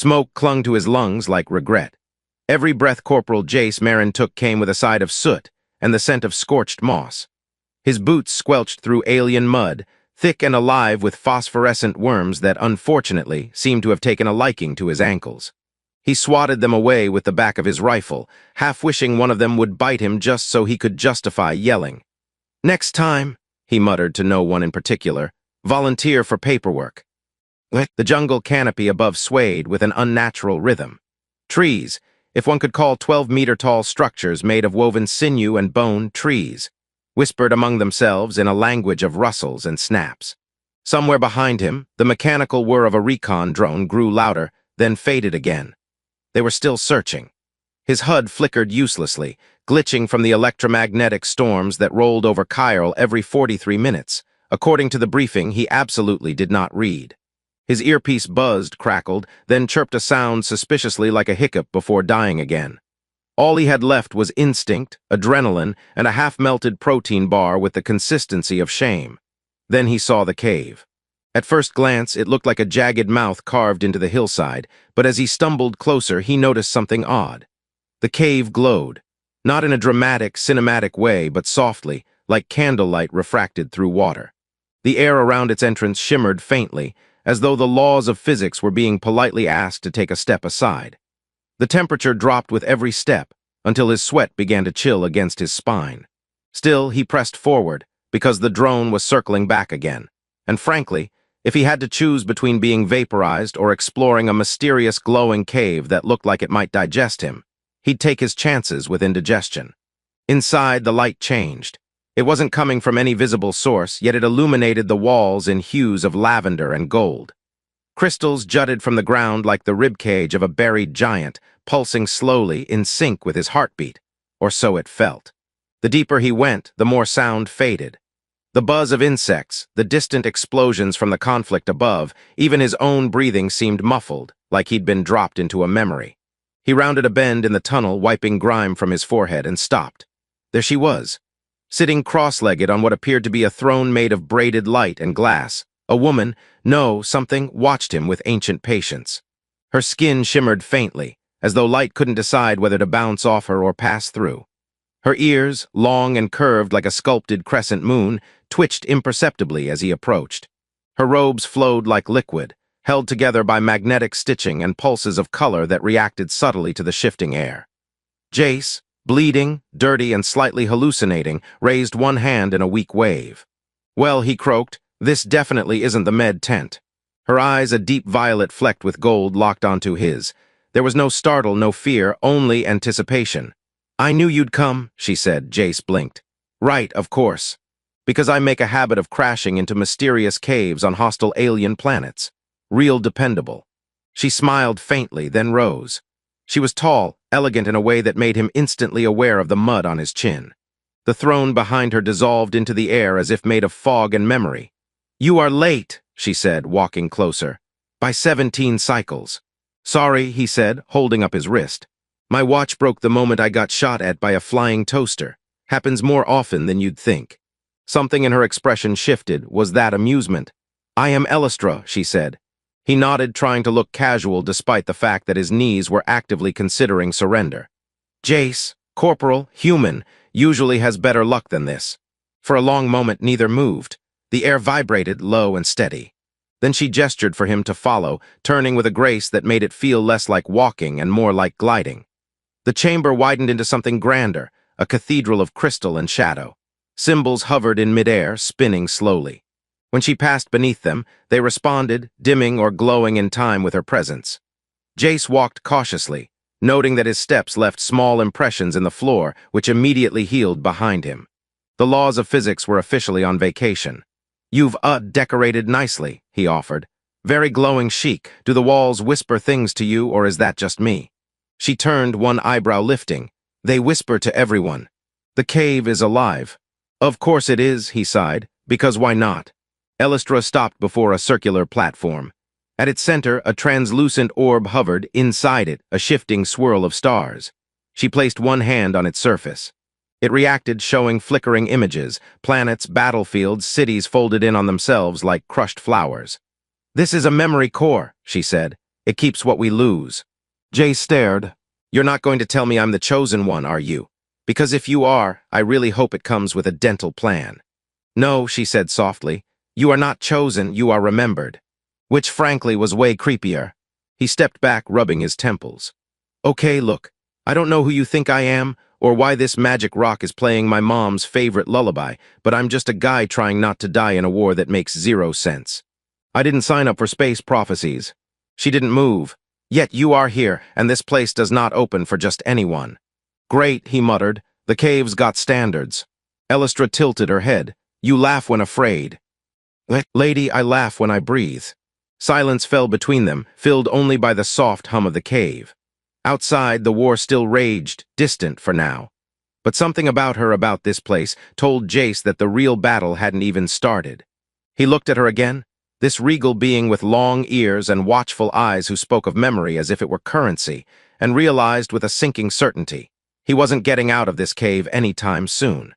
Smoke clung to his lungs like regret. Every breath Corporal Jace Marin took came with a side of soot and the scent of scorched moss. His boots squelched through alien mud, thick and alive with phosphorescent worms that, unfortunately, seemed to have taken a liking to his ankles. He swatted them away with the back of his rifle, half wishing one of them would bite him just so he could justify yelling. "Next time," he muttered to no one in particular, "volunteer for paperwork." The jungle canopy above swayed with an unnatural rhythm. Trees, if one could call 12-meter-tall structures made of woven sinew and bone, trees, whispered among themselves in a language of rustles and snaps. Somewhere behind him, the mechanical whir of a recon drone grew louder, then faded again. They were still searching. His HUD flickered uselessly, glitching from the electromagnetic storms that rolled over Kyle every 43 minutes. According to the briefing, he absolutely did not read. His earpiece buzzed, crackled, then chirped a sound suspiciously like a hiccup before dying again. All he had left was instinct, adrenaline, and a half-melted protein bar with the consistency of shame. Then he saw the cave. At first glance, it looked like a jagged mouth carved into the hillside, but as he stumbled closer, he noticed something odd. The cave glowed, not in a dramatic, cinematic way, but softly, like candlelight refracted through water. The air around its entrance shimmered faintly, as though the laws of physics were being politely asked to take a step aside. The temperature dropped with every step, until his sweat began to chill against his spine. Still, he pressed forward, because the drone was circling back again. And frankly, if he had to choose between being vaporized or exploring a mysterious glowing cave that looked like it might digest him, he'd take his chances with indigestion. Inside, the light changed. It wasn't coming from any visible source, yet it illuminated the walls in hues of lavender and gold. Crystals jutted from the ground like the ribcage of a buried giant, pulsing slowly, in sync with his heartbeat, or so it felt. The deeper he went, the more sound faded. The buzz of insects, the distant explosions from the conflict above, even his own breathing seemed muffled, like he'd been dropped into a memory. He rounded a bend in the tunnel, wiping grime from his forehead, and stopped. There she was, sitting cross-legged on what appeared to be a throne made of braided light and glass. A woman, no, something, watched him with ancient patience. Her skin shimmered faintly, as though light couldn't decide whether to bounce off her or pass through. Her ears, long and curved like a sculpted crescent moon, twitched imperceptibly as he approached. Her robes flowed like liquid, held together by magnetic stitching and pulses of color that reacted subtly to the shifting air. Jace, bleeding, dirty, and slightly hallucinating, raised one hand in a weak wave. "Well," he croaked, "this definitely isn't the med tent." Her eyes, a deep violet flecked with gold, locked onto his. There was no startle, no fear, only anticipation. "I knew you'd come," she said. Jace blinked. "Right, of course. Because I make a habit of crashing into mysterious caves on hostile alien planets. Real dependable." She smiled faintly, then rose. She was tall, elegant in a way that made him instantly aware of the mud on his chin. The throne behind her dissolved into the air as if made of fog and memory. "You are late," she said, walking closer. "By 17 cycles. "Sorry," he said, holding up his wrist. "My watch broke the moment I got shot at by a flying toaster. Happens more often than you'd think." Something in her expression shifted. Was that amusement? "I am Elistra," she said. He nodded, trying to look casual despite the fact that his knees were actively considering surrender. "Jace, corporal, human, usually has better luck than this." For a long moment, neither moved. The air vibrated, low and steady. Then she gestured for him to follow, turning with a grace that made it feel less like walking and more like gliding. The chamber widened into something grander, a cathedral of crystal and shadow. Symbols hovered in midair, spinning slowly. When she passed beneath them, they responded, dimming or glowing in time with her presence. Jace walked cautiously, noting that his steps left small impressions in the floor, which immediately healed behind him. The laws of physics were officially on vacation. "You've decorated nicely," he offered. "Very glowing chic. Do the walls whisper things to you, or is that just me?" She turned, one eyebrow lifting. "They whisper to everyone. The cave is alive." "Of course it is," he sighed. "Because why not?" Elistra stopped before a circular platform. At its center, a translucent orb hovered, inside it, a shifting swirl of stars. She placed one hand on its surface. It reacted, showing flickering images, planets, battlefields, cities folded in on themselves like crushed flowers. "This is a memory core," she said. It keeps what we lose. Jace stared. You're not going to tell me I'm the chosen one, are you? Because if you are, I really hope it comes with a dental plan. No, she said softly. You are not chosen, you are remembered. Which frankly was way creepier. He stepped back, rubbing his temples. Okay, look. I don't know who you think I am, or why this magic rock is playing my mom's favorite lullaby, but I'm just a guy trying not to die in a war that makes 0 sense. I didn't sign up for space prophecies. She didn't move. Yet you are here, and this place does not open for just anyone. Great, he muttered. The cave's got standards. Elistra tilted her head. You laugh when afraid. Lady, I laugh when I breathe. Silence fell between them, filled only by the soft hum of the cave. Outside, the war still raged, distant for now. But something about her, about this place, told Jace that the real battle hadn't even started. He looked at her again, this regal being with long ears and watchful eyes who spoke of memory as if it were currency, and realized with a sinking certainty he wasn't getting out of this cave any time soon.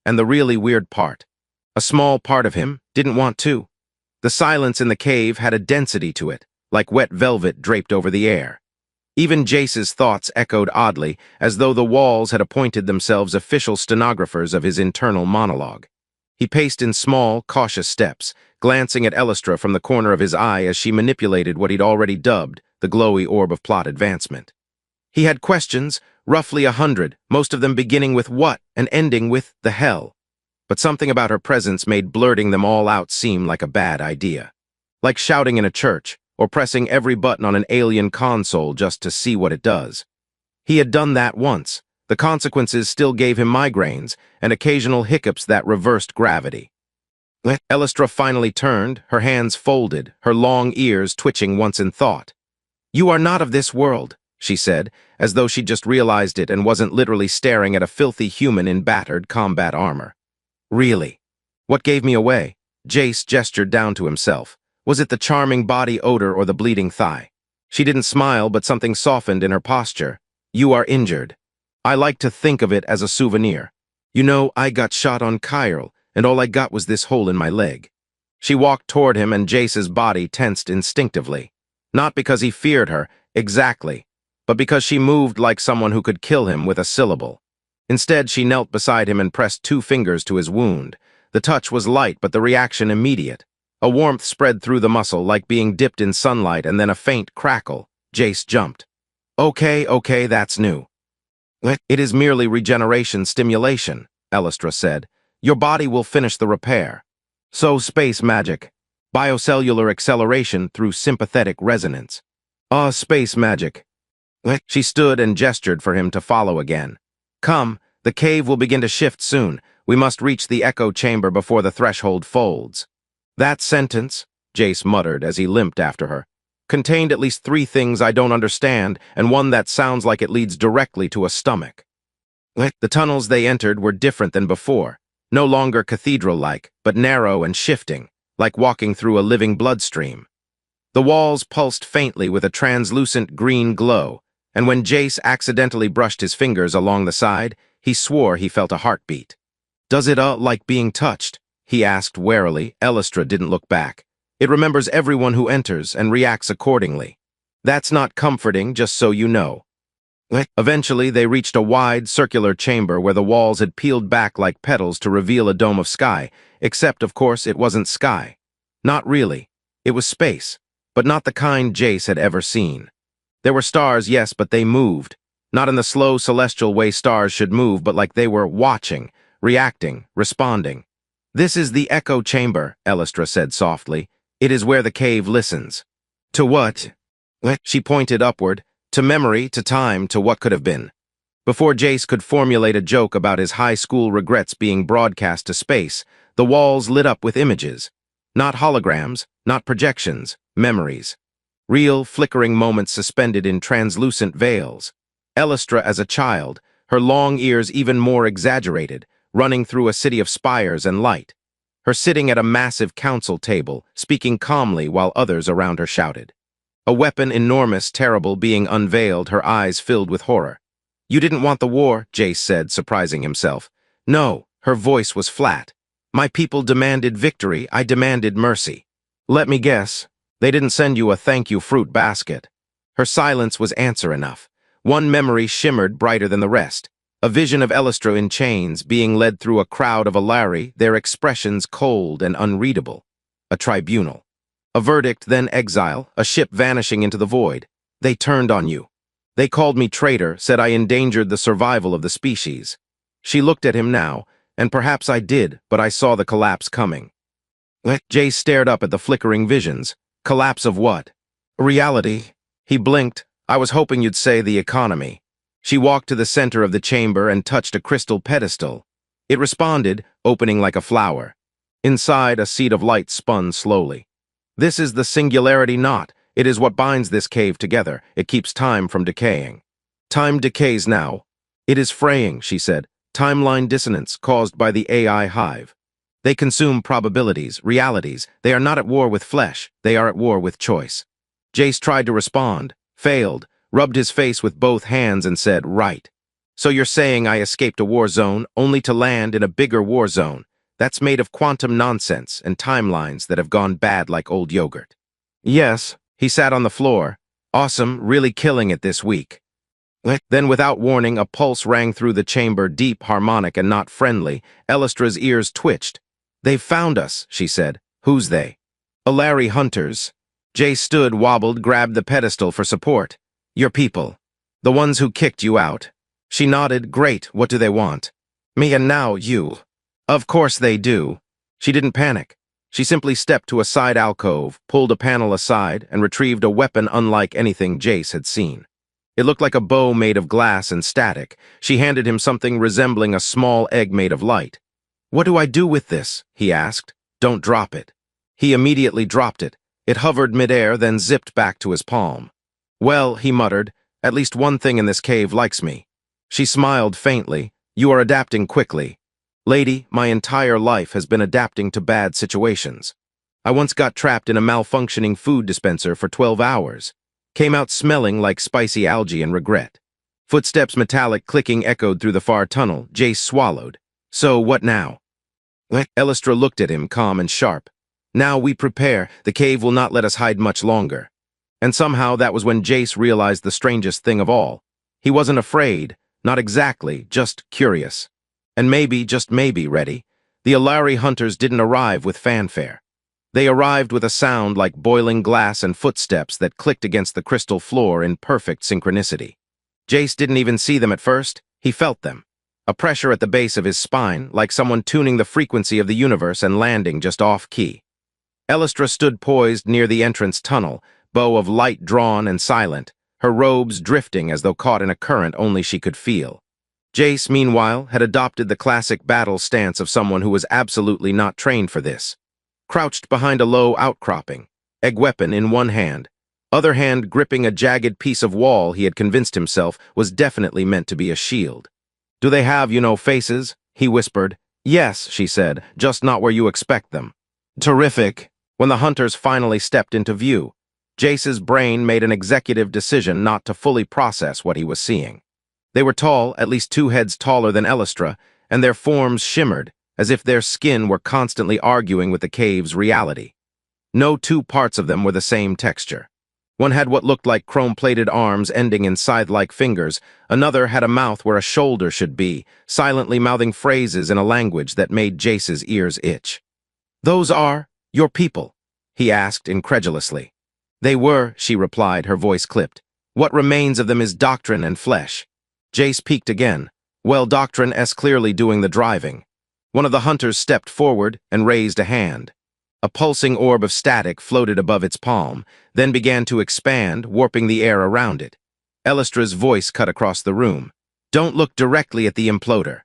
And the really weird part, a small part of him didn't want to. The silence in the cave had a density to it, like wet velvet draped over the air. Even Jace's thoughts echoed oddly, as though the walls had appointed themselves official stenographers of his internal monologue. He paced in small, cautious steps, glancing at Elistra from the corner of his eye as she manipulated what he'd already dubbed the glowy orb of plot advancement. He had questions, roughly 100, most of them beginning with what and ending with the hell. But something about her presence made blurting them all out seem like a bad idea. Like shouting in a church, or pressing every button on an alien console just to see what it does. He had done that once. The consequences still gave him migraines and occasional hiccups that reversed gravity. Elistra finally turned, her hands folded, her long ears twitching once in thought. You are not of this world, she said, as though she'd just realized it and wasn't literally staring at a filthy human in battered combat armor. Really? What gave me away? Jace gestured down to himself. Was it the charming body odor or the bleeding thigh? She didn't smile, but something softened in her posture. You are injured. I like to think of it as a souvenir. You know, I got shot on Kyle, and all I got was this hole in my leg. She walked toward him, and Jace's body tensed instinctively. Not because he feared her, exactly, but because she moved like someone who could kill him with a syllable. Instead, she knelt beside him and pressed 2 fingers to his wound. The touch was light, but the reaction immediate. A warmth spread through the muscle like being dipped in sunlight, and then a faint crackle. Jace jumped. Okay, that's new. It is merely regeneration stimulation, Elistra said. Your body will finish the repair. So space magic. Biocellular acceleration through sympathetic resonance. Space magic. She stood and gestured for him to follow again. Come, the cave will begin to shift soon. We must reach the echo chamber before the threshold folds. That sentence, Jace muttered as he limped after her, contained at least 3 things I don't understand, and one that sounds like it leads directly to a stomach. The tunnels they entered were different than before, no longer cathedral-like, but narrow and shifting, like walking through a living bloodstream. The walls pulsed faintly with a translucent green glow, and when Jace accidentally brushed his fingers along the side, he swore he felt a heartbeat. Does it, like being touched? He asked warily. Elistra didn't look back. It remembers everyone who enters and reacts accordingly. That's not comforting, just so you know. Eventually, they reached a wide, circular chamber where the walls had peeled back like petals to reveal a dome of sky, except, of course, it wasn't sky. Not really. It was space, but not the kind Jace had ever seen. There were stars, yes, but they moved. Not in the slow, celestial way stars should move, but like they were watching, reacting, responding. This is the echo chamber, Elistra said softly. It is where the cave listens. To what? She pointed upward. To memory, to time, to what could have been. Before Jace could formulate a joke about his high school regrets being broadcast to space, the walls lit up with images. Not holograms, not projections, memories. Real, flickering moments suspended in translucent veils. Elistra as a child, her long ears even more exaggerated, running through a city of spires and light. Her sitting at a massive council table, speaking calmly while others around her shouted. A weapon enormous, terrible, being unveiled, her eyes filled with horror. You didn't want the war, Jace said, surprising himself. No, her voice was flat. My people demanded victory, I demanded mercy. Let me guess, they didn't send you a thank you fruit basket. Her silence was answer enough. One memory shimmered brighter than the rest. A vision of Elistra in chains, being led through a crowd of Alari, their expressions cold and unreadable. A tribunal. A verdict, then exile, a ship vanishing into the void. They turned on you. They called me traitor, said I endangered the survival of the species. She looked at him now, and perhaps I did, but I saw the collapse coming. Jay stared up at the flickering visions. Collapse of what? Reality. He blinked. I was hoping you'd say the economy. She walked to the center of the chamber and touched a crystal pedestal. It responded, opening like a flower. Inside, a seed of light spun slowly. This is the singularity knot. It is what binds this cave together. It keeps time from decaying. Time decays now. It is fraying, she said. Timeline dissonance caused by the AI hive. They consume probabilities, realities. They are not at war with flesh. They are at war with choice. Jace tried to respond, failed, rubbed his face with both hands and said, right. So you're saying I escaped a war zone only to land in a bigger war zone that's made of quantum nonsense and timelines that have gone bad like old yogurt. Yes, he sat on the floor. Awesome, really killing it this week. Then without warning, a pulse rang through the chamber, deep, harmonic, and not friendly. Elistra's ears twitched. They've found us, she said. Who's they? Alari hunters. Jay stood, wobbled, grabbed the pedestal for support. Your people. The ones who kicked you out. She nodded. Great, what do they want? Me and now you. Of course they do. She didn't panic. She simply stepped to a side alcove, pulled a panel aside, and retrieved a weapon unlike anything Jace had seen. It looked like a bow made of glass and static. She handed him something resembling a small egg made of light. What do I do with this? He asked. Don't drop it. He immediately dropped it. It hovered midair, then zipped back to his palm. Well, he muttered, at least one thing in this cave likes me. She smiled faintly. You are adapting quickly. Lady, my entire life has been adapting to bad situations. I once got trapped in a malfunctioning food dispenser for 12 hours. Came out smelling like spicy algae and regret. Footsteps metallic clicking echoed through the far tunnel. Jace swallowed. So, what now? Elistra looked at him, calm and sharp. Now we prepare. The cave will not let us hide much longer. And somehow that was when Jace realized the strangest thing of all. He wasn't afraid, not exactly, just curious. And maybe, just maybe, ready. The Alari hunters didn't arrive with fanfare. They arrived with a sound like boiling glass and footsteps that clicked against the crystal floor in perfect synchronicity. Jace didn't even see them at first. He felt them. A pressure at the base of his spine, like someone tuning the frequency of the universe and landing just off-key. Elistra stood poised near the entrance tunnel, bow of light drawn and silent, her robes drifting as though caught in a current only she could feel. Jace, meanwhile, had adopted the classic battle stance of someone who was absolutely not trained for this. Crouched behind a low outcropping, egg weapon in one hand, other hand gripping a jagged piece of wall he had convinced himself was definitely meant to be a shield. Do they have, faces? He whispered. Yes, she said, just not where you expect them. Terrific. When the hunters finally stepped into view, Jace's brain made an executive decision not to fully process what he was seeing. They were tall, at least 2 heads taller than Elistra, and their forms shimmered, as if their skin were constantly arguing with the cave's reality. No 2 parts of them were the same texture. One had what looked like chrome-plated arms ending in scythe-like fingers. Another had a mouth where a shoulder should be, silently mouthing phrases in a language that made Jace's ears itch. Those are your people? He asked incredulously. They were, she replied, her voice clipped. What remains of them is doctrine and flesh. Jace peeked again. Well, doctrine-s clearly doing the driving. One of the hunters stepped forward and raised a hand. A pulsing orb of static floated above its palm, then began to expand, warping the air around it. Elistra's voice cut across the room. Don't look directly at the imploder.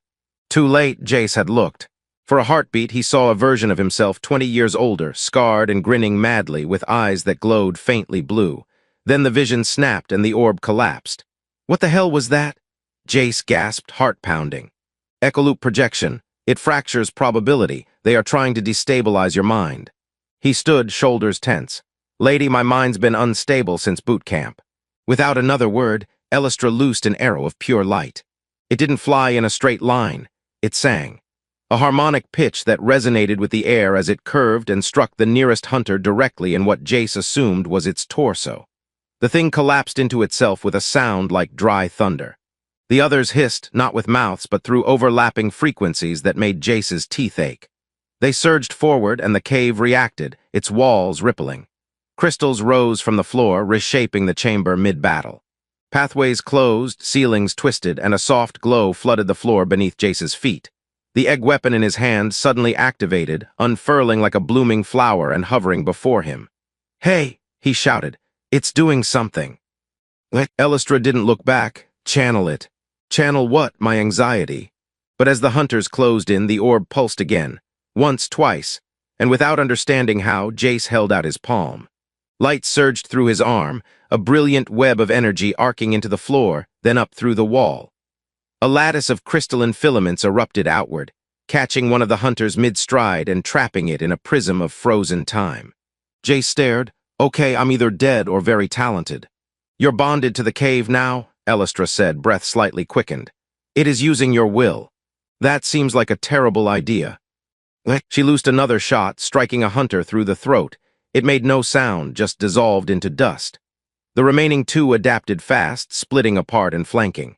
Too late, Jace had looked. For a heartbeat, he saw a version of himself 20 years older, scarred and grinning madly, with eyes that glowed faintly blue. Then the vision snapped and the orb collapsed. What the hell was that? Jace gasped, heart pounding. Echoloop projection. It fractures probability. They are trying to destabilize your mind. He stood, shoulders tense. Lady, my mind's been unstable since boot camp. Without another word, Elistra loosed an arrow of pure light. It didn't fly in a straight line. It sang. A harmonic pitch that resonated with the air as it curved and struck the nearest hunter directly in what Jace assumed was its torso. The thing collapsed into itself with a sound like dry thunder. The others hissed, not with mouths but through overlapping frequencies that made Jace's teeth ache. They surged forward and the cave reacted, its walls rippling. Crystals rose from the floor, reshaping the chamber mid-battle. Pathways closed, ceilings twisted, and a soft glow flooded the floor beneath Jace's feet. The egg weapon in his hand suddenly activated, unfurling like a blooming flower and hovering before him. "Hey!" he shouted. "It's doing something." Elistra didn't look back. Channel it. Channel what? My anxiety. But as the hunters closed in, the orb pulsed again. Once, twice. And without understanding how, Jace held out his palm. Light surged through his arm, a brilliant web of energy arcing into the floor, then up through the wall. A lattice of crystalline filaments erupted outward, catching one of the hunters mid-stride and trapping it in a prism of frozen time. Jace stared. "Okay, I'm either dead or very talented." "You're bonded to the cave now," Elistra said, breath slightly quickened. "It is using your will. That seems like a terrible idea." She loosed another shot, striking a hunter through the throat. It made no sound, just dissolved into dust. The remaining two adapted fast, splitting apart and flanking.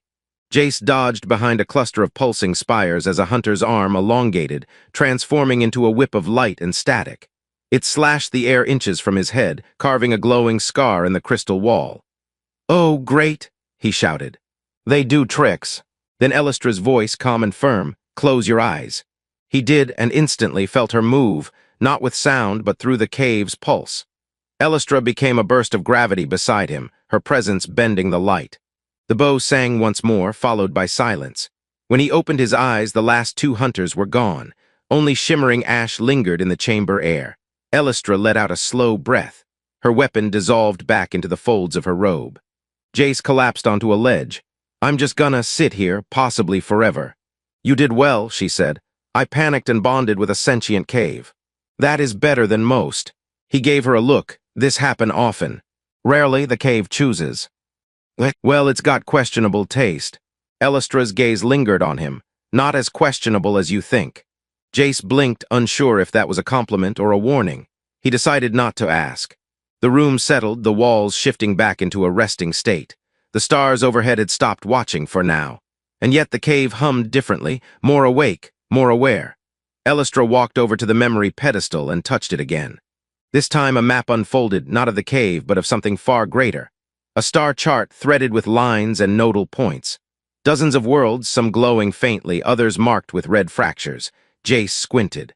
Jace dodged behind a cluster of pulsing spires as a hunter's arm elongated, transforming into a whip of light and static. It slashed the air inches from his head, carving a glowing scar in the crystal wall. "Oh, great!" he shouted. "They do tricks." Then Elistra's voice, calm and firm, "Close your eyes." He did and instantly felt her move, not with sound but through the cave's pulse. Elistra became a burst of gravity beside him, her presence bending the light. The bow sang once more, followed by silence. When he opened his eyes, the last two hunters were gone. Only shimmering ash lingered in the chamber air. Elistra let out a slow breath. Her weapon dissolved back into the folds of her robe. Jace collapsed onto a ledge. "I'm just gonna sit here, possibly forever." "You did well," she said. "I panicked and bonded with a sentient cave. That is better than most." He gave her a look. "This happen often. Rarely the cave chooses." "Well, it's got questionable taste." Elistra's gaze lingered on him. "Not as questionable as you think." Jace blinked, unsure if that was a compliment or a warning. He decided not to ask. The room settled, the walls shifting back into a resting state. The stars overhead had stopped watching for now. And yet the cave hummed differently, more awake, more aware. Elistra walked over to the memory pedestal and touched it again. This time a map unfolded, not of the cave, but of something far greater. A star chart threaded with lines and nodal points. Dozens of worlds, some glowing faintly, others marked with red fractures. Jace squinted.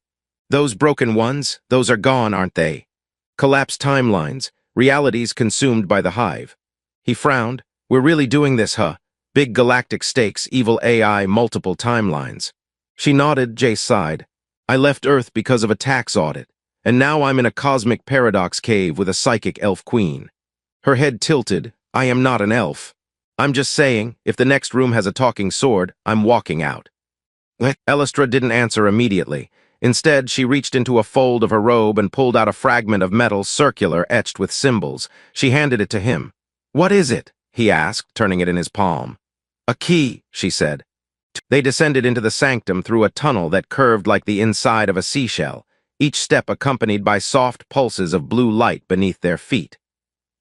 "Those broken ones, those are gone, aren't they? Collapsed timelines, realities consumed by the hive." He frowned. "We're really doing this, huh? Big galactic stakes, evil AI, multiple timelines." She nodded. Jace sighed. "I left Earth because of a tax audit, and now I'm in a cosmic paradox cave with a psychic elf queen." Her head tilted. "I am not an elf. I'm just saying, if the next room has a talking sword, I'm walking out." Elistra didn't answer immediately. Instead, she reached into a fold of her robe and pulled out a fragment of metal circular etched with symbols. She handed it to him. "What is it?" he asked, turning it in his palm. "A key," she said. They descended into the sanctum through a tunnel that curved like the inside of a seashell, each step accompanied by soft pulses of blue light beneath their feet.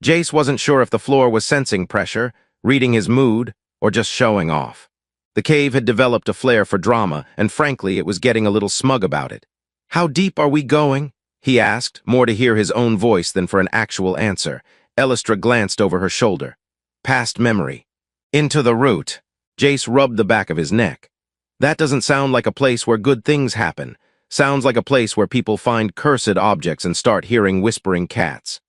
Jace wasn't sure if the floor was sensing pressure, reading his mood, or just showing off. The cave had developed a flair for drama, and frankly, it was getting a little smug about it. "How deep are we going?" he asked, more to hear his own voice than for an actual answer. Elistra glanced over her shoulder. "Past memory. Into the root." Jace rubbed the back of his neck. "That doesn't sound like a place where good things happen. Sounds like a place where people find cursed objects and start hearing whispering cats."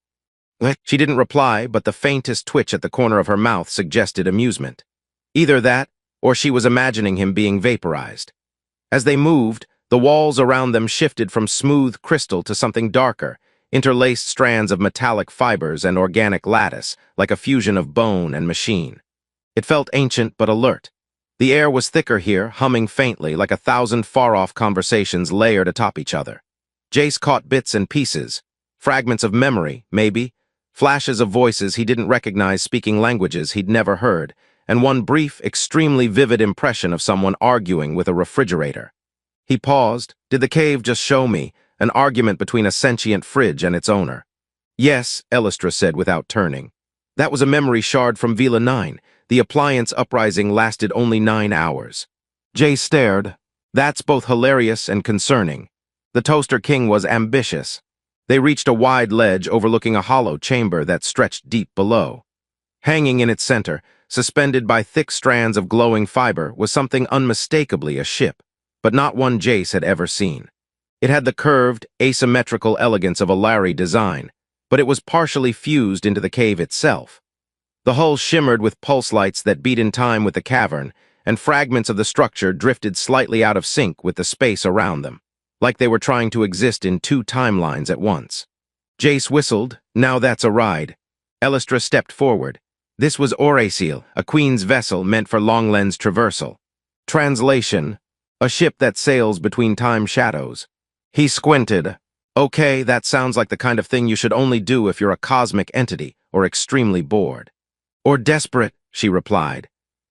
She didn't reply, but the faintest twitch at the corner of her mouth suggested amusement. Either that, or she was imagining him being vaporized. As they moved, the walls around them shifted from smooth crystal to something darker, interlaced strands of metallic fibers and organic lattice, like a fusion of bone and machine. It felt ancient but alert. The air was thicker here, humming faintly, like 1,000 far-off conversations layered atop each other. Jace caught bits and pieces, fragments of memory, maybe, flashes of voices he didn't recognize speaking languages he'd never heard, and one brief, extremely vivid impression of someone arguing with a refrigerator. He paused. Did the cave just show me an argument between a sentient fridge and its owner? "Yes," Elistra said without turning. That was a memory shard from Vila 9. The appliance uprising lasted only 9 hours. Jay stared. That's both hilarious and concerning. The Toaster King was ambitious. They reached a wide ledge overlooking a hollow chamber that stretched deep below. Hanging in its center, suspended by thick strands of glowing fiber, was something unmistakably a ship, but not one Jace had ever seen. It had the curved, asymmetrical elegance of a Larry design, but it was partially fused into the cave itself. The hull shimmered with pulse lights that beat in time with the cavern, and fragments of the structure drifted slightly out of sync with the space around them, like they were trying to exist in 2 timelines at once. Jace whistled. Now that's a ride. Elistra stepped forward. This was Orasil, a queen's vessel meant for long-lens traversal. Translation: a ship that sails between time shadows. He squinted. Okay, that sounds like the kind of thing you should only do if you're a cosmic entity or extremely bored. Or desperate, she replied.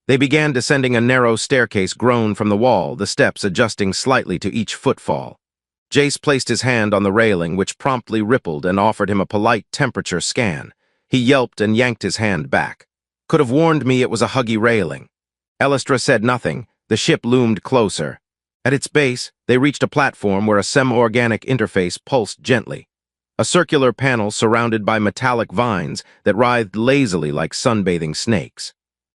They began descending a narrow staircase grown from the wall, the steps adjusting slightly to each footfall. Jace placed his hand on the railing, which promptly rippled and offered him a polite temperature scan. He yelped and yanked his hand back. Could have warned me it was a huggy railing. Elistra said nothing. The ship loomed closer. At its base, they reached a platform where a semi-organic interface pulsed gently. A circular panel surrounded by metallic vines that writhed lazily like sunbathing snakes.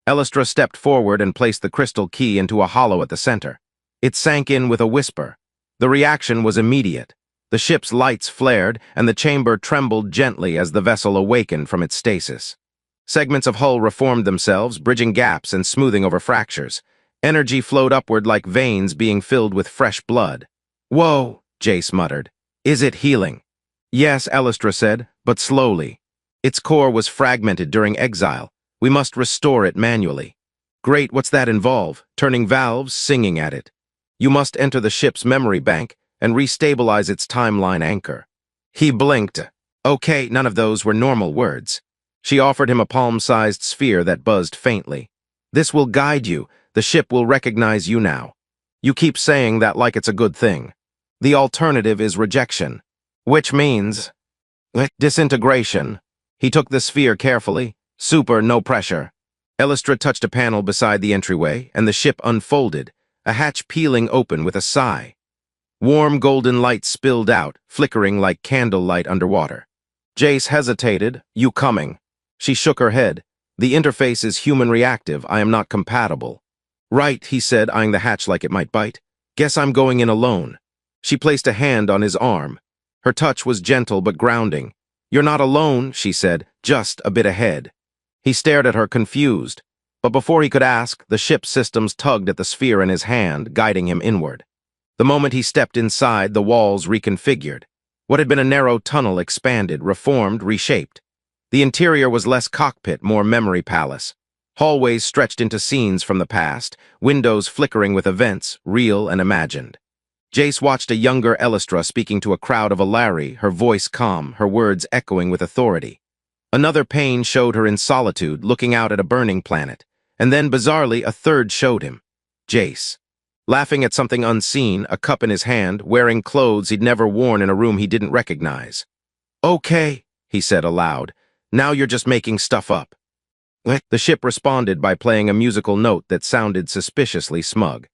Elistra stepped forward and placed the crystal key into a hollow at the center. It sank in with a whisper. The reaction was immediate. The ship's lights flared, and the chamber trembled gently as the vessel awakened from its stasis. Segments of hull reformed themselves, bridging gaps and smoothing over fractures. Energy flowed upward like veins being filled with fresh blood. Whoa, Jace muttered. Is it healing? Yes, Elistra said, but slowly. Its core was fragmented during exile. We must restore it manually. Great, what's that involve? Turning valves, singing at it. You must enter the ship's memory bank and restabilize its timeline anchor. He blinked. Okay, none of those were normal words. She offered him a palm-sized sphere that buzzed faintly. This will guide you. The ship will recognize you now. You keep saying that like it's a good thing. The alternative is rejection, which means disintegration. He took the sphere carefully. Super, no pressure. Elistra touched a panel beside the entryway, and the ship unfolded, a hatch peeling open with a sigh. Warm golden light spilled out, flickering like candlelight underwater. Jace hesitated. You coming? She shook her head. The interface is human reactive. I am not compatible. Right, he said, eyeing the hatch like it might bite. Guess I'm going in alone. She placed a hand on his arm. Her touch was gentle but grounding. You're not alone, she said, just a bit ahead. He stared at her, confused. But before he could ask, the ship's systems tugged at the sphere in his hand, guiding him inward. The moment he stepped inside, the walls reconfigured. What had been a narrow tunnel expanded, reformed, reshaped. The interior was less cockpit, more memory palace. Hallways stretched into scenes from the past, windows flickering with events, real and imagined. Jace watched a younger Elistra speaking to a crowd of Alari, her voice calm, her words echoing with authority. Another pane showed her in solitude, looking out at a burning planet. And then, bizarrely, a third showed him. Jace. Laughing at something unseen, a cup in his hand, wearing clothes he'd never worn in a room he didn't recognize. Okay, he said aloud. Now you're just making stuff up. The ship responded by playing a musical note that sounded suspiciously smug.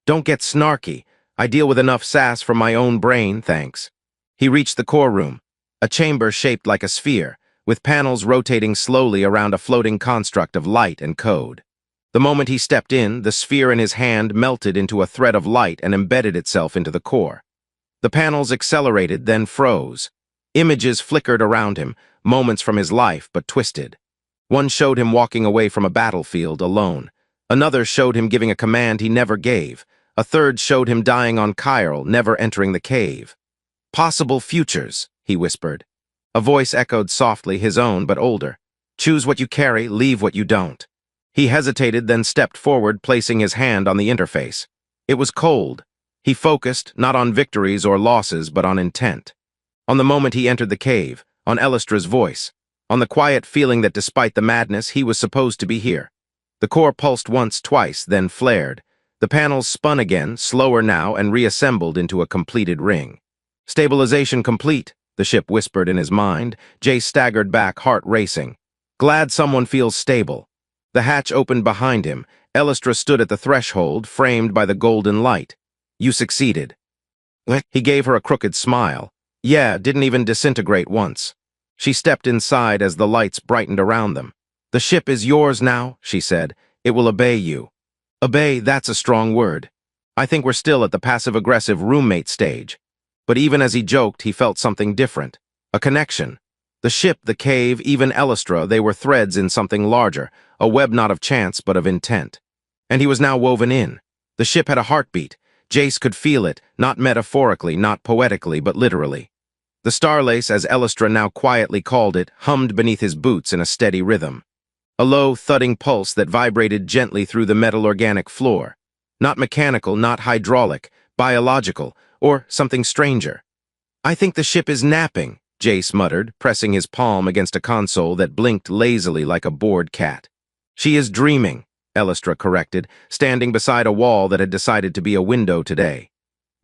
Don't get snarky. I deal with enough sass from my own brain, thanks. He reached the core room, a chamber shaped like a sphere, with panels rotating slowly around a floating construct of light and code. The moment he stepped in, the sphere in his hand melted into a thread of light and embedded itself into the core. The panels accelerated, then froze. Images flickered around him, moments from his life, but twisted. One showed him walking away from a battlefield alone. Another showed him giving a command he never gave. A third showed him dying on Chiral, never entering the cave. Possible futures, he whispered. A voice echoed softly, his own, but older. Choose what you carry, leave what you don't. He hesitated, then stepped forward, placing his hand on the interface. It was cold. He focused, not on victories or losses, but on intent. On the moment he entered the cave, on Elistra's voice, on the quiet feeling that despite the madness, he was supposed to be here. The core pulsed once, twice, then flared. The panels spun again, slower now, and reassembled into a completed ring. Stabilization complete, the ship whispered in his mind. Jace staggered back, heart racing. Glad someone feels stable. The hatch opened behind him. Elistra stood at the threshold, framed by the golden light. You succeeded. He gave her a crooked smile. Yeah, didn't even disintegrate once. She stepped inside as the lights brightened around them. The ship is yours now, she said. It will obey you. Obey, that's a strong word. I think we're still at the passive-aggressive roommate stage. But even as he joked, he felt something different. A connection. The ship, the cave, even Elistra, they were threads in something larger, a web not of chance but of intent. And he was now woven in. The ship had a heartbeat. Jace could feel it, not metaphorically, not poetically, but literally. The Starlace, as Elistra now quietly called it, hummed beneath his boots in a steady rhythm. A low, thudding pulse that vibrated gently through the metal organic floor. Not mechanical, not hydraulic, biological, or something stranger. I think the ship is napping, Jace muttered, pressing his palm against a console that blinked lazily like a bored cat. She is dreaming, Elistra corrected, standing beside a wall that had decided to be a window today.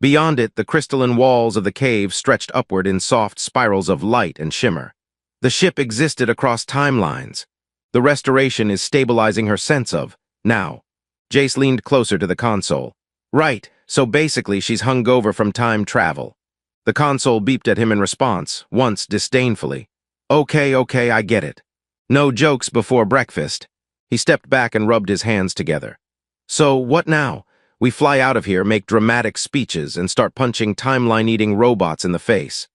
Beyond it, the crystalline walls of the cave stretched upward in soft spirals of light and shimmer. The ship existed across timelines. The restoration is stabilizing her sense of now. Jace leaned closer to the console. Right, so basically she's hungover from time travel. The console beeped at him in response, once disdainfully. Okay, I get it. No jokes before breakfast. He stepped back and rubbed his hands together. So, what now? We fly out of here, make dramatic speeches, and start punching timeline-eating robots in the face.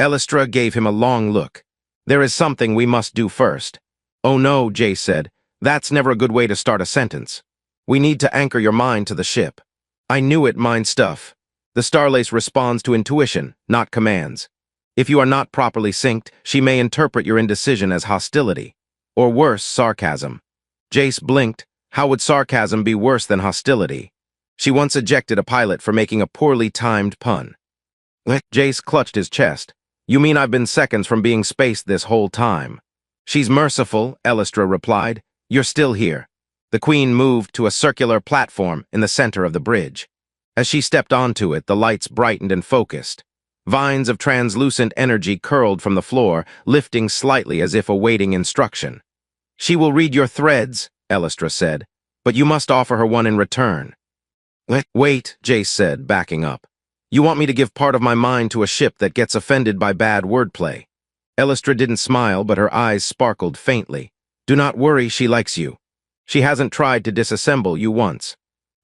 Elistra gave him a long look. There is something we must do first. Oh no, Jace said. That's never a good way to start a sentence. We need to anchor your mind to the ship. I knew it, mind stuff. The Starlace responds to intuition, not commands. If you are not properly synced, she may interpret your indecision as hostility. Or worse, sarcasm. Jace blinked. How would sarcasm be worse than hostility? She once ejected a pilot for making a poorly timed pun. Jace clutched his chest. You mean I've been seconds from being spaced this whole time? She's merciful, Elistra replied. You're still here. The Queen moved to a circular platform in the center of the bridge. As she stepped onto it, the lights brightened and focused. Vines of translucent energy curled from the floor, lifting slightly as if awaiting instruction. She will read your threads, Elistra said, but you must offer her one in return. Wait, Jace said, backing up. You want me to give part of my mind to a ship that gets offended by bad wordplay? Elistra didn't smile, but her eyes sparkled faintly. Do not worry, she likes you. She hasn't tried to disassemble you once.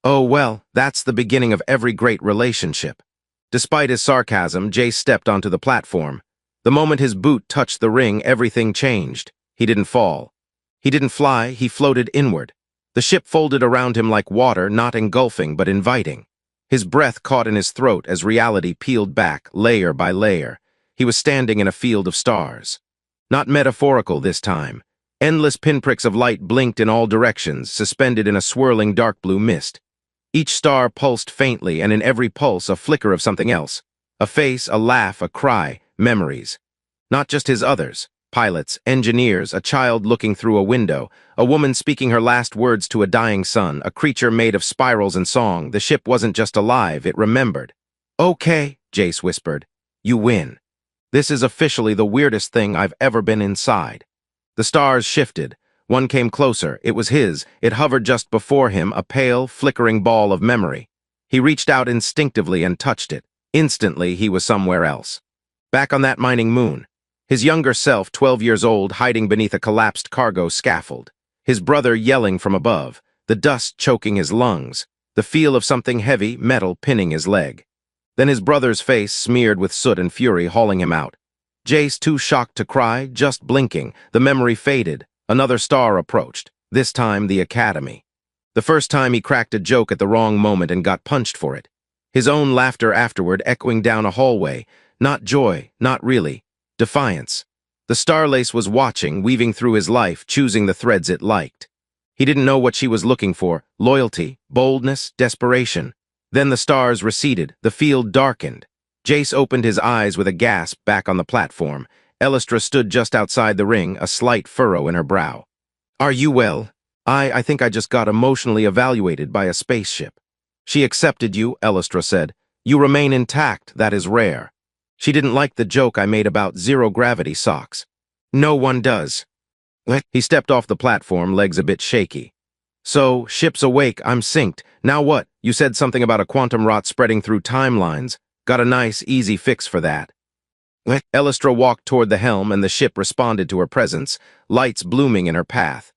Oh, well, that's the beginning of every great relationship. Despite his sarcasm, Jace stepped onto the platform. The moment his boot touched the ring, everything changed. He didn't fall. He didn't fly, he floated inward. The ship folded around him like water, not engulfing, but inviting. His breath caught in his throat as reality peeled back, layer by layer. He was standing in a field of stars. Not metaphorical this time. Endless pinpricks of light blinked in all directions, suspended in a swirling dark blue mist. Each star pulsed faintly, and in every pulse a flicker of something else. A face, a laugh, a cry, memories. Not just his others. Pilots, engineers, a child looking through a window, a woman speaking her last words to a dying son, a creature made of spirals and song. The ship wasn't just alive, it remembered. Okay, Jace whispered. You win. This is officially the weirdest thing I've ever been inside. The stars shifted. One came closer. It was his. It hovered just before him, a pale, flickering ball of memory. He reached out instinctively and touched it. Instantly, he was somewhere else. Back on that mining moon. His younger self, 12 years old, hiding beneath a collapsed cargo scaffold. His brother yelling from above, the dust choking his lungs, the feel of something heavy, metal, pinning his leg. Then his brother's face smeared with soot and fury, hauling him out. Jace, too shocked to cry, just blinking. The memory faded. Another star approached, this time the Academy. The first time he cracked a joke at the wrong moment and got punched for it. His own laughter afterward echoing down a hallway. Not joy, not really. Defiance. The Starlace was watching, weaving through his life, choosing the threads it liked. He didn't know what she was looking for. Loyalty, boldness, desperation. Then the stars receded, the field darkened. Jace opened his eyes with a gasp back on the platform. Elistra stood just outside the ring, a slight furrow in her brow. Are you well? I think I just got emotionally evaluated by a spaceship. She accepted you, Elistra said. You remain intact, that is rare. She didn't like the joke I made about zero-gravity socks. No one does. He stepped off the platform, legs a bit shaky. So, ship's awake, I'm synced. Now what? You said something about a quantum rot spreading through timelines. Got a nice, easy fix for that. Elistra walked toward the helm and the ship responded to her presence, lights blooming in her path.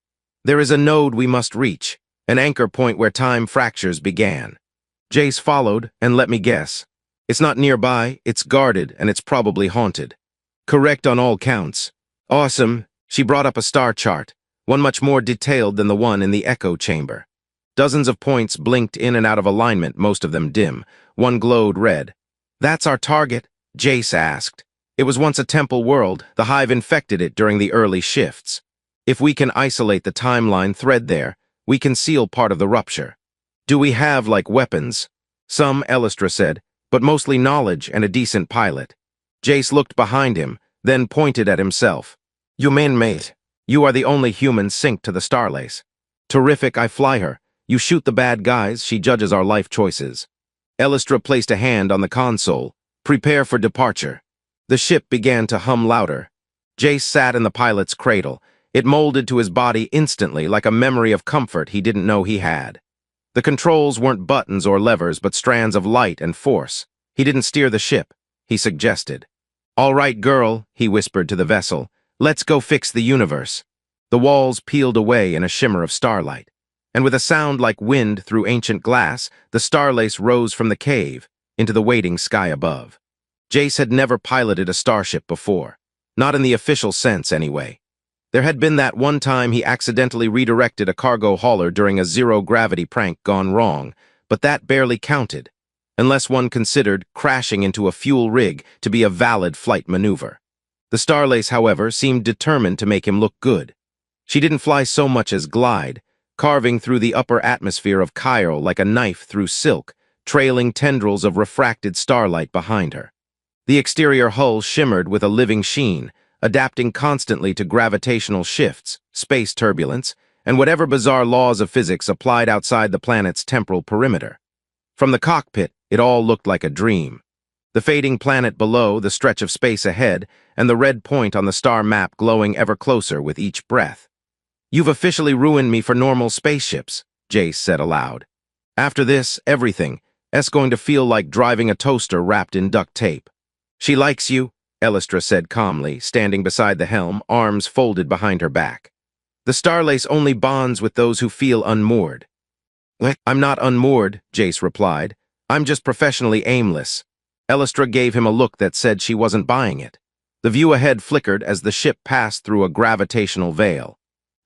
There is a node we must reach, an anchor point where time fractures began. Jace followed, and let me guess. It's not nearby, it's guarded, and it's probably haunted. Correct on all counts. Awesome. She brought up a star chart, one much more detailed than the one in the echo chamber. Dozens of points blinked in and out of alignment, most of them dim. One glowed red. That's our target? Jace asked. It was once a temple world. The hive infected it during the early shifts. If we can isolate the timeline thread there, we can seal part of the rupture. Do we have, like, weapons? Some, Elistra said, but mostly knowledge and a decent pilot. Jace looked behind him, then pointed at himself. You mean, mate? You are the only human synced to the Starlace. Terrific, I fly her. You shoot the bad guys, she judges our life choices. Elistra placed a hand on the console. Prepare for departure. The ship began to hum louder. Jace sat in the pilot's cradle. It molded to his body instantly, like a memory of comfort he didn't know he had. The controls weren't buttons or levers, but strands of light and force. He didn't steer the ship, he suggested. All right, girl, he whispered to the vessel. Let's go fix the universe. The walls peeled away in a shimmer of starlight. And with a sound like wind through ancient glass, the Starlace rose from the cave into the waiting sky above. Jace had never piloted a starship before. Not in the official sense, anyway. There had been that one time he accidentally redirected a cargo hauler during a zero-gravity prank gone wrong, but that barely counted, unless one considered crashing into a fuel rig to be a valid flight maneuver. The Starlace, however, seemed determined to make him look good. She didn't fly so much as glide, carving through the upper atmosphere of Cairo like a knife through silk, trailing tendrils of refracted starlight behind her. The exterior hull shimmered with a living sheen, adapting constantly to gravitational shifts, space turbulence, and whatever bizarre laws of physics applied outside the planet's temporal perimeter. From the cockpit, it all looked like a dream. The fading planet below, the stretch of space ahead, and the red point on the star map glowing ever closer with each breath. You've officially ruined me for normal spaceships, Jace said aloud. After this, everything, it's going to feel like driving a toaster wrapped in duct tape. She likes you, Elistra said calmly, standing beside the helm, arms folded behind her back. The Starlace only bonds with those who feel unmoored. I'm not unmoored, Jace replied. I'm just professionally aimless. Elistra gave him a look that said she wasn't buying it. The view ahead flickered as the ship passed through a gravitational veil.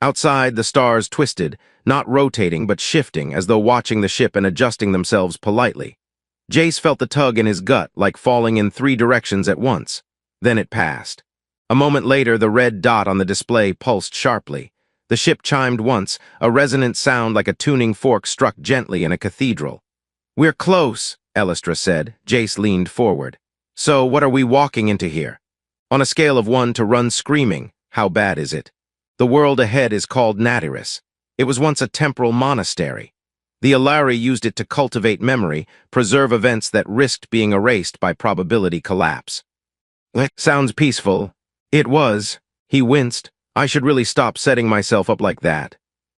Outside, the stars twisted, not rotating but shifting as though watching the ship and adjusting themselves politely. Jace felt the tug in his gut, like falling in 3 directions at once. Then it passed. A moment later, the red dot on the display pulsed sharply. The ship chimed once, a resonant sound like a tuning fork struck gently in a cathedral. We're close, Elistra said. Jace leaned forward. So, what are we walking into here? On a scale of 1 to run screaming, how bad is it? The world ahead is called Narrated. It was once a temporal monastery. The Alari used it to cultivate memory, preserve events that risked being erased by probability collapse. Sounds peaceful. It was. He winced. I should really stop setting myself up like that.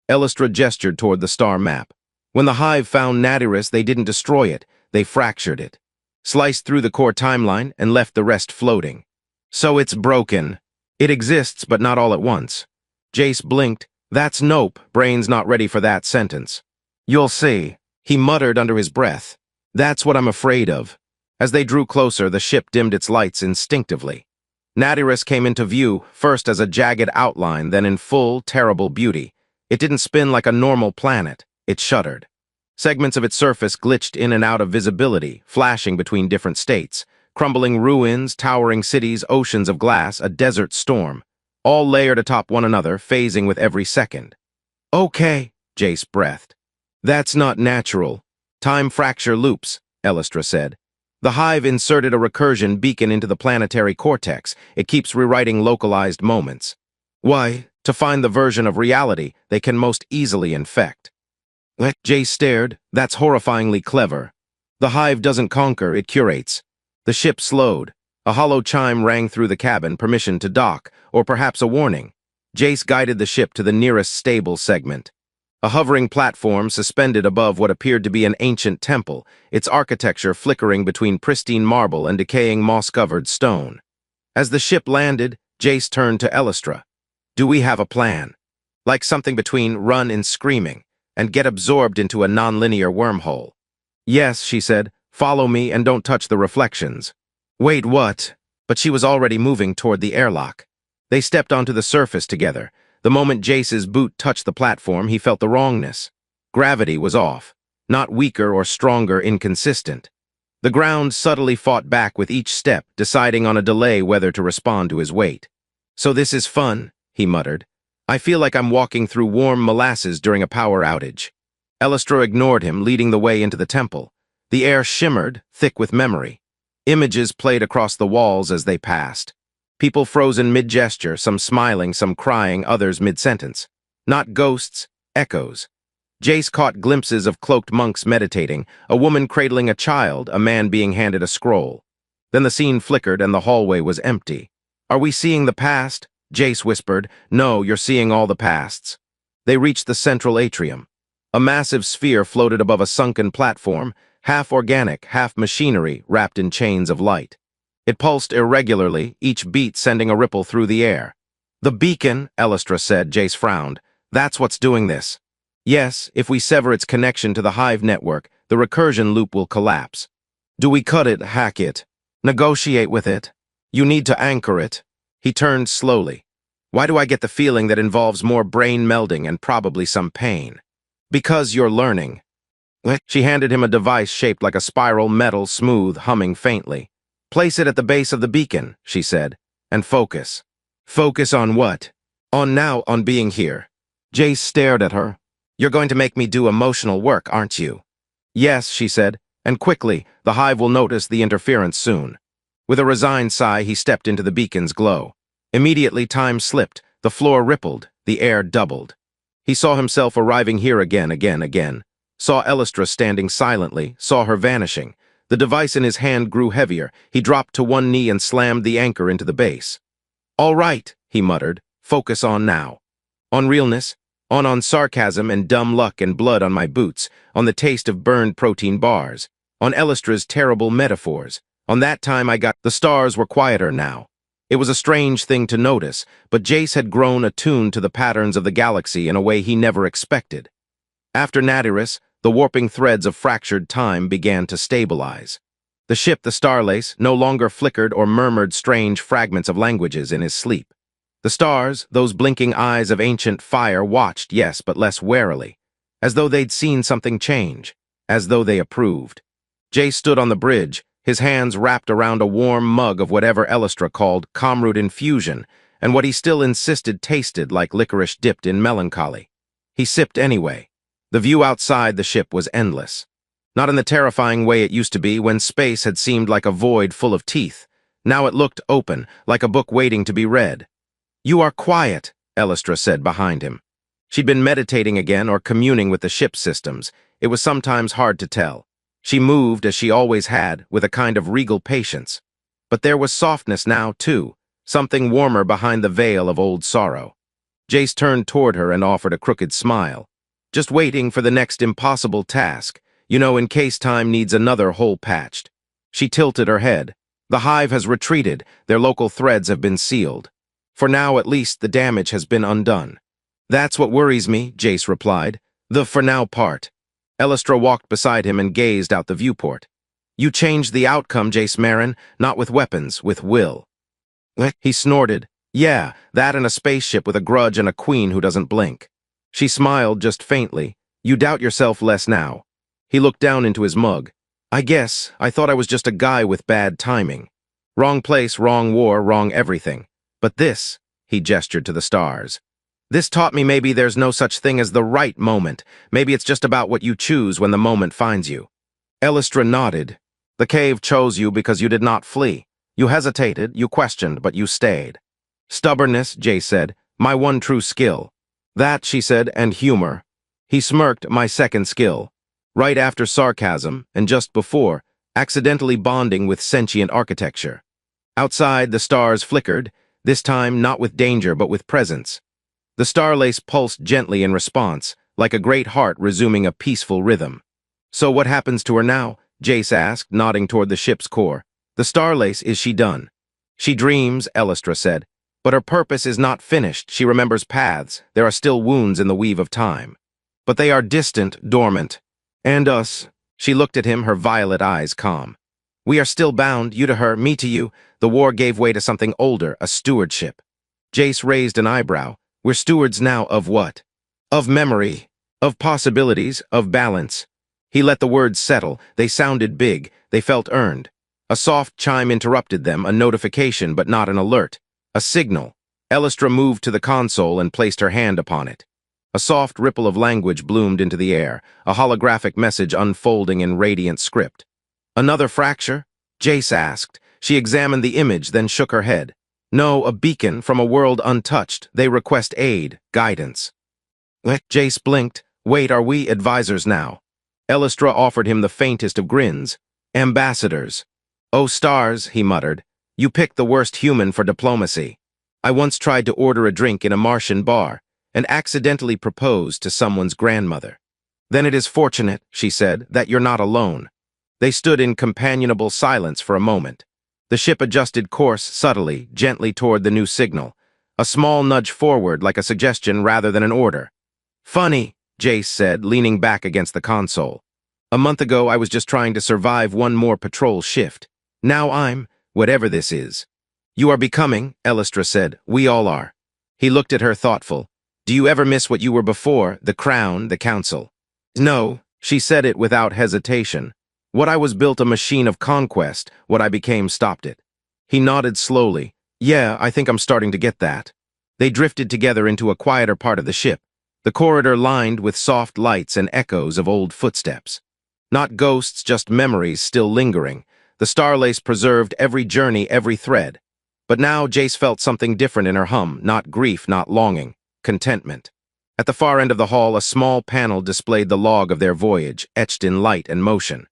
Elistra gestured toward the star map. When the hive found Narrated, they didn't destroy it, they fractured it. Sliced through the core timeline and left the rest floating. So it's broken. It exists, but not all at once. Jace blinked. That's nope, brain's not ready for that sentence. You'll see, he muttered under his breath. That's what I'm afraid of. As they drew closer, the ship dimmed its lights instinctively. Narrated came into view, first as a jagged outline, then in full, terrible beauty. It didn't spin like a normal planet. It shuddered. Segments of its surface glitched in and out of visibility, flashing between different states. Crumbling ruins, towering cities, oceans of glass, a desert storm. All layered atop one another, phasing with every second. Okay, Jace breathed. That's not natural. Time fracture loops, Elistra said. The hive inserted a recursion beacon into the planetary cortex. It keeps rewriting localized moments. Why, to find the version of reality they can most easily infect. Jace stared. That's horrifyingly clever. The hive doesn't conquer, it curates. The ship slowed. A hollow chime rang through the cabin, permission to dock, or perhaps a warning. Jace guided the ship to the nearest stable segment. A hovering platform suspended above what appeared to be an ancient temple, its architecture flickering between pristine marble and decaying moss-covered stone. As the ship landed, Jace turned to Elistra. "Do we have a plan? Like something between run and screaming, and get absorbed into a non-linear wormhole." "Yes," she said. "Follow me and don't touch the reflections." "Wait, what?" But she was already moving toward the airlock. They stepped onto the surface together. The moment Jace's boot touched the platform, he felt the wrongness. Gravity was off. Not weaker or stronger, inconsistent. The ground subtly fought back with each step, deciding on a delay whether to respond to his weight. "So this is fun," he muttered. "I feel like I'm walking through warm molasses during a power outage." Elistra ignored him, leading the way into the temple. The air shimmered, thick with memory. Images played across the walls as they passed. People frozen mid-gesture, some smiling, some crying, others mid-sentence. Not ghosts, echoes. Jace caught glimpses of cloaked monks meditating, a woman cradling a child, a man being handed a scroll. Then the scene flickered and the hallway was empty. "Are we seeing the past?" Jace whispered. "No, you're seeing all the pasts." They reached the central atrium. A massive sphere floated above a sunken platform, half organic, half machinery, wrapped in chains of light. It pulsed irregularly, each beat sending a ripple through the air. "The beacon," Elistra said. Jace frowned. "That's what's doing this." "Yes, if we sever its connection to the hive network, the recursion loop will collapse." "Do we cut it, hack it, negotiate with it? You need to anchor it." He turned slowly. "Why do I get the feeling that involves more brain melding and probably some pain?" "Because you're learning." She handed him a device shaped like a spiral, metal, smooth, humming faintly. "Place it at the base of the beacon," she said, "and focus." "Focus on what?" On being here." Jace stared at her. "You're going to make me do emotional work, aren't you?" "Yes," she said, "and quickly. The hive will notice the interference soon." With a resigned sigh, he stepped into the beacon's glow. Immediately, time slipped. The floor rippled. The air doubled. He saw himself arriving here again. Saw Elistra standing silently, saw her vanishing. The device in his hand grew heavier. He dropped to one knee and slammed the anchor into the base. "All right," he muttered. "Focus on now. On realness, on sarcasm and dumb luck and blood on my boots, on the taste of burned protein bars, on Elistra's terrible metaphors. On that time I got..." The stars were quieter now. It was a strange thing to notice, but Jace had grown attuned to the patterns of the galaxy in a way he never expected. After Narrated, the warping threads of fractured time began to stabilize. The ship, the Starlace, no longer flickered or murmured strange fragments of languages in his sleep. The stars, those blinking eyes of ancient fire, watched, yes, but less warily, as though they'd seen something change, as though they approved. Jace stood on the bridge, his hands wrapped around a warm mug of whatever Elistra called comroot infusion, and what he still insisted tasted like licorice dipped in melancholy. He sipped anyway. The view outside the ship was endless. Not in the terrifying way it used to be when space had seemed like a void full of teeth. Now it looked open, like a book waiting to be read. "You are quiet," Elistra said behind him. She'd been meditating again or communing with the ship's systems. It was sometimes hard to tell. She moved, as she always had, with a kind of regal patience. But there was softness now, too, something warmer behind the veil of old sorrow. Jace turned toward her and offered a crooked smile. "Just waiting for the next impossible task, in case time needs another hole patched." She tilted her head. "The hive has retreated, their local threads have been sealed. For now, at least, the damage has been undone." "That's what worries me," Jace replied. "The for now part." Elistra walked beside him and gazed out the viewport. "You changed the outcome, Jace Marin, not with weapons, with will." He snorted. "Yeah, that and a spaceship with a grudge and a queen who doesn't blink." She smiled just faintly. "You doubt yourself less now." He looked down into his mug. "I guess I thought I was just a guy with bad timing. Wrong place, wrong war, wrong everything. But this," he gestured to the stars, "this taught me maybe there's no such thing as the right moment. Maybe it's just about what you choose when the moment finds you." Elistra nodded. "The cave chose you because you did not flee. You hesitated, you questioned, but you stayed." "Stubbornness," Jace said, "my one true skill." "That," she said, "and humor." He smirked. "My second skill." Right after sarcasm, and just before, accidentally bonding with sentient architecture. Outside, the stars flickered, this time not with danger but with presence. The star lace pulsed gently in response, like a great heart resuming a peaceful rhythm. So what happens to her now? Jace asked, nodding toward the ship's core. The star lace, is she done? She dreams, Elistra said. But her purpose is not finished. She remembers paths. There are still wounds in the weave of time. But they are distant, dormant. And us. She looked at him, her violet eyes calm. We are still bound, you to her, me to you. The war gave way to something older, a stewardship. Jace raised an eyebrow. We're stewards now of what? Of memory, of possibilities, of balance. He let the words settle. They sounded big. They felt earned. A soft chime interrupted them, a notification but not an alert. A signal. Elistra moved to the console and placed her hand upon it. A soft ripple of language bloomed into the air, a holographic message unfolding in radiant script. Another fracture? Jace asked. She examined the image, then shook her head. No, a beacon from a world untouched. They request aid, guidance. Jace blinked. Wait, are we advisors now? Elistra offered him the faintest of grins. Ambassadors. Oh, stars, he muttered. You picked the worst human for diplomacy. I once tried to order a drink in a Martian bar and accidentally proposed to someone's grandmother. Then it is fortunate, she said, that you're not alone. They stood in companionable silence for a moment. The ship adjusted course subtly, gently toward the new signal. A small nudge forward, like a suggestion rather than an order. Funny, Jace said, leaning back against the console. A month ago, I was just trying to survive one more patrol shift. Now I'm, whatever this is. You are becoming, Elistra said. We all are. He looked at her thoughtful. Do you ever miss what you were before, the crown, the council? No, she said it without hesitation. What I was built a machine of conquest, what I became stopped it. He nodded slowly. Yeah, I think I'm starting to get that. They drifted together into a quieter part of the ship, the corridor lined with soft lights and echoes of old footsteps. Not ghosts, just memories still lingering. The starlace preserved every journey, every thread. But now Jace felt something different in her hum, not grief, not longing, contentment. At the far end of the hall, a small panel displayed the log of their voyage, etched in light and motion.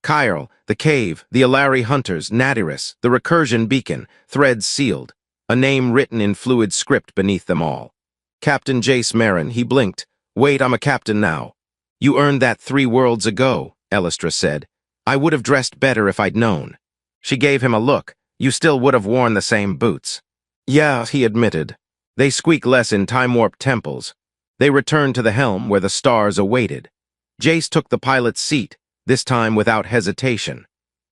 Kyle, the cave, the Alari hunters, Nadirus, the recursion beacon, threads sealed, a name written in fluid script beneath them all. Captain Jace Marin, he blinked. Wait, I'm a captain now. You earned that 3 worlds ago, Elistra said. I would have dressed better if I'd known. She gave him a look. You still would have worn the same boots. Yeah, he admitted. They squeak less in time-warped temples. They returned to the helm where the stars awaited. Jace took the pilot's seat, this time without hesitation.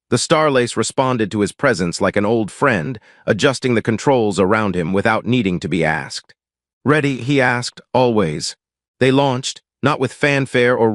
The starlace responded to his presence like an old friend, adjusting the controls around him without needing to be asked. Ready, he asked, always. They launched, not with fanfare or